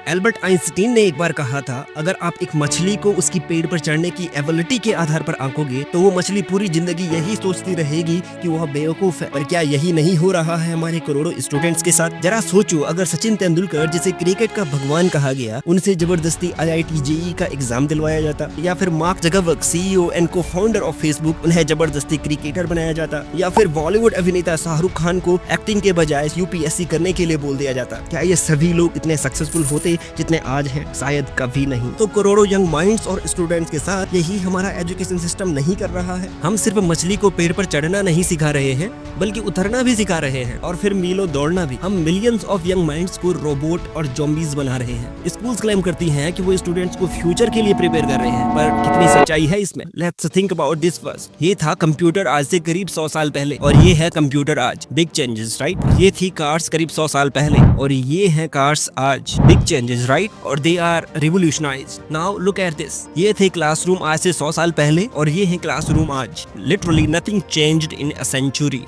Albert Einstein ने एक बार कहा था, अगर आप एक मछली को उसकी पेड़ पर चढ़ने की एबिलिटी के आधार पर आंकोगे तो वो मछली पूरी जिंदगी यही सोचती रहेगी कि वह बेवकूफ है। पर क्या यही नहीं हो रहा है हमारे करोड़ों स्टूडेंट्स के साथ? जरा सोचो, अगर सचिन तेंदुलकर जिसे क्रिकेट का भगवान कहा गया, उनसे जबरदस्ती IIT JEE का एग्जाम दिलवाया जाता, या फिर मार्क जकरबर्ग CEO एंड को फाउंडर ऑफ फेसबुक, उन्हें जबरदस्ती क्रिकेटर बनाया जाता, या फिर बॉलीवुड अभिनेता शाहरुख खान को एक्टिंग के बजाय UPSC करने के लिए बोल दिया जाता, क्या ये सभी लोग इतने सक्सेसफुल होते जितने आज हैं? शायद कभी नहीं। तो करोड़ों यंग माइंड्स और स्टूडेंट्स के साथ यही हमारा एजुकेशन सिस्टम नहीं कर रहा है। हम सिर्फ मछली को पेड़ पर चढ़ना नहीं सिखा रहे हैं, बल्कि उतरना भी सिखा रहे हैं, और फिर मीलों दौड़ना भी। हम मिलियंस ऑफ यंग माइंड्स को रोबोट और ज़ॉम्बीज बना रहे हैं। स्कूल्स क्लेम करती हैं कि वो स्टूडेंट्स को फ्यूचर के लिए प्रिपेयर कर रहे हैं, पर कितनी सच्चाई है इसमें? Let's think about this first. ये था कंप्यूटर आज से करीब 100 साल पहले, और ये है कंप्यूटर आज। Big changes, right? ये थी कार्स करीब 100 साल पहले, और ये है कार्स आज। Big changes, right? और they are revolutionized. Now look at this. ये थे क्लासरूम आज से 100 साल पहले, और ये है क्लासरूम आज। Literally nothing changed in a century.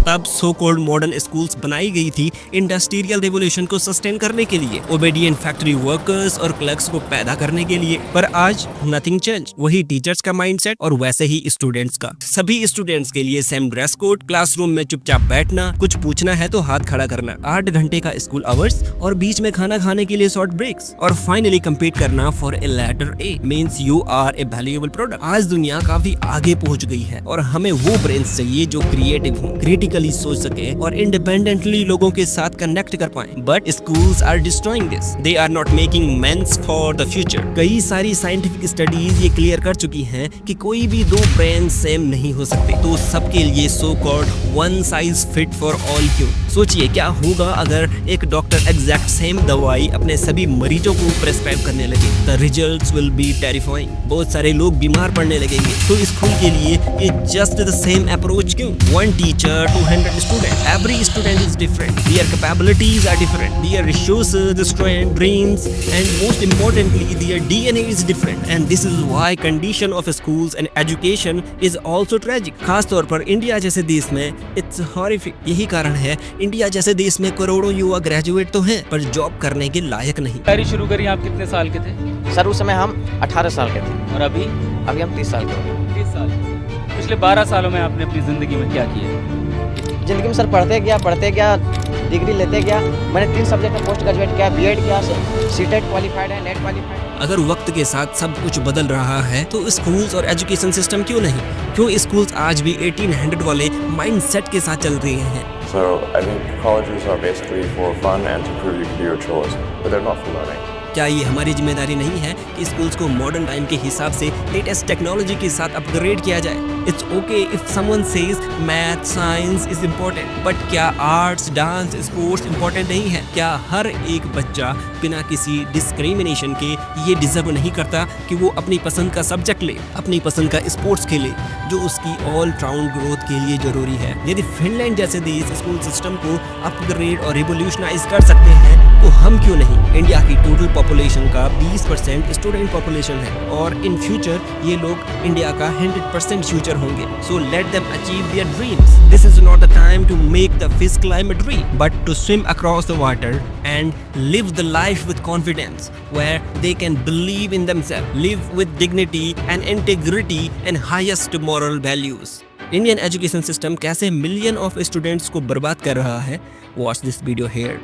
तब सो कॉल्ड मॉडर्न स्कूल्स बनाई गई थी इंडस्ट्रियल रेवोल्यूशन को सस्टेन करने के लिए, ओबेडिएंट फैक्ट्री वर्कर्स और क्लर्क्स को पैदा करने के लिए। पर आज नथिंग चेंज। वही टीचर्स का माइंडसेट और वैसे ही स्टूडेंट्स का। सभी स्टूडेंट्स के लिए सेम ड्रेस कोड, क्लासरूम में चुपचाप बैठना, कुछ पूछना है तो हाथ खड़ा करना, 8 घंटे का स्कूल आवर्स और बीच में खाना खाने के लिए शॉर्ट ब्रेक्स, और फाइनली कम्पीट करना for a letter A means you are a valuable product. आज दुनिया काफी आगे पहुंच गई है, और हमें वो ब्रेन्स चाहिए जो क्रिएटिव हो, क्रिटिकली सोच सके और इंडिपेंडेंटली लोगों के साथ कनेक्ट कर पाए। But schools are destroying this. They are not making mens for the future. कई सारी साइंटिफिक स्टडीज ये क्लियर कर चुकी हैं कि कोई भी 2 ब्रेन सेम नहीं हो सकते, तो सबके लिए so called one size fit for all क्यों? सोचिए क्या होगा अगर एक डॉक्टर एग्जैक्ट सेम दवाई अपने सभी मरीजों को प्रेस्क्राइब करने लगे। The results will be terrifying. बहुत सारे लोग बीमार पड़ने लगेंगे। तो स्कूल के लिए ये जस्ट द सेम अप्रोच क्यों? One teacher 200 students. Every student is different. Their capabilities are different. Their resources, strength, dreams, and most importantly, their DNA is different. And this is why condition of schools and education is also tragic. खास तौर पर India जैसे देश में it's horrific. यही कारण है India जैसे देश में करोड़ों युवा ग्रेजुएट तो हैं, पर जॉब करने के लायक नहीं। तैयारी शुरू करी आप कितने साल के थे? सर उस समय हम 18 साल के थे। और अभी हम 30 साल के हो गए। 30 साल। पिछले 12 सालों में आपने अपनी जिंदगी में क्या किया? जिंदगी में सर पढ़ते गया, डिग्री लेते गया। मैंने 3 सब्जेक्ट में पोस्ट ग्रेजुएट किया, बीएड किया, सीटेट क्वालिफाइड है, नेट क्वालिफाइड। अगर वक्त के साथ सब कुछ बदल रहा है तो स्कूल्स और एजुकेशन सिस्टम क्यों नहीं? क्यों स्कूल्स आज भी 1800 वाले माइंडसेट के साथ चल रहे हैं? So I think colleges are basically for fun and to prove you can do your chores, but they're not for learning. क्या ये हमारी जिम्मेदारी नहीं है कि स्कूल्स को मॉडर्न टाइम के हिसाब से लेटेस्ट टेक्नोलॉजी के साथ अपग्रेड किया जाए? It's okay if someone says math science is important, but क्या आर्ट्स, डांस, स्पोर्ट्स इम्पोर्टेंट नहीं है? क्या हर एक बच्चा बिना किसी डिस्क्रिमिनेशन के ये डिजर्व नहीं करता कि वो अपनी पसंद का सब्जेक्ट ले, अपनी पसंद का स्पोर्ट्स खेले, जो उसकी ऑल राउंड ग्रोथ के लिए जरूरी है? यदि फिनलैंड जैसे देश स्कूल सिस्टम को अपग्रेड और रिवोल्यूशनाइज कर सकते हैं, तो हम क्यों नहीं? इंडिया की टोटल पॉपुलेशन का 20% स्टूडेंट पॉपुलेशन है, और इन फ्यूचर ये लोग इंडिया का 100% फ्यूचर होंगे। So let them achieve their dreams. This is not the time to make the fish climb a tree, but to swim across the water and live the life with confidence, where they can believe in themselves, live with dignity and integrity and highest moral values. Indian education system कैसे million of students को बर्बाद कर रहा है? Watch this video here.